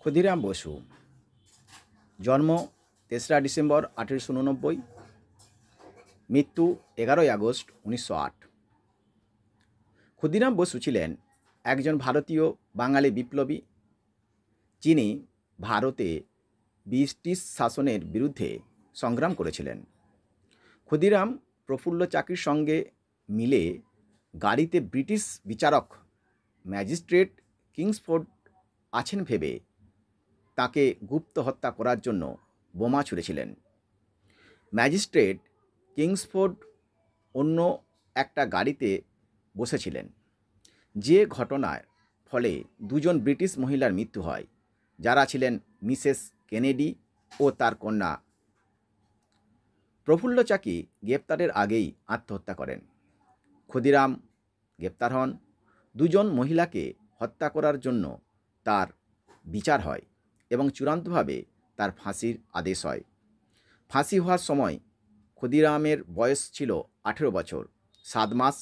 ক্ষুদিরাম বসু জন্ম ৩রা ডিসেম্বর ১৮৮৯, মৃত্যু ১১ই আগস্ট ১৯০৮। ক্ষুদিরাম বসু ছিলেন একজন ভারতীয় বাঙালি বিপ্লবী, যিনি ভারতে ব্রিটিশ শাসনের বিরুদ্ধে সংগ্রাম করেছিলেন। ক্ষুদিরাম প্রফুল্ল চাকির সঙ্গে মিলে গাড়িতে ব্রিটিশ বিচারক ম্যাজিস্ট্রেট কিংসফোর্ড আছেন ভেবে তাকে গুপ্ত হত্যা করার জন্য বোমা ছুঁড়েছিলেন। ম্যাজিস্ট্রেট কিংসফোর্ড অন্য একটা গাড়িতে বসেছিলেন। যে ঘটনার ফলে দুজন ব্রিটিশ মহিলার মৃত্যু হয়, যারা ছিলেন মিসেস কেনেডি ও তার কন্যা। প্রফুল্ল চাকি গ্রেপ্তারের আগেই আত্মহত্যা করেন। ক্ষুদিরাম গ্রেপ্তার হন। দুজন মহিলাকে হত্যা করার জন্য তার বিচার হয় এবং চূড়ান্তভাবে তার ফাঁসির আদেশ হয়। ফাঁসি হওয়ার সময় ক্ষুদিরামের বয়স ছিল 18 বছর 7 মাস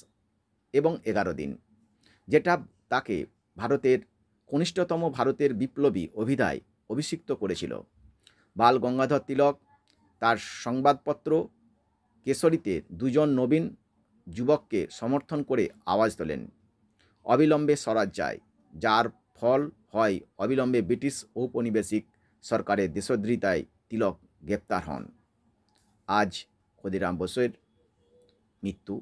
এবং 11 দিন, যেটা তাকে ভারতের কনিষ্ঠতম ভারতের বিপ্লবী অভিধায় অভিষিক্ত করেছিল। বাল গঙ্গাধর তিলক তার সংবাদপত্র কেশরীতে দুজন নবীন যুবককে সমর্থন করে আওয়াজ তোলেন, অবিলম্বে স্বরাজ চাই, যার ফল হয় অবিলম্বে ব্রিটিশ ঔপনিবেশিক সরকারের দেশদ্রোহিতায় তিলক গ্রেপ্তার হন। আজ ক্ষুদিরাম বসুর মৃত্যু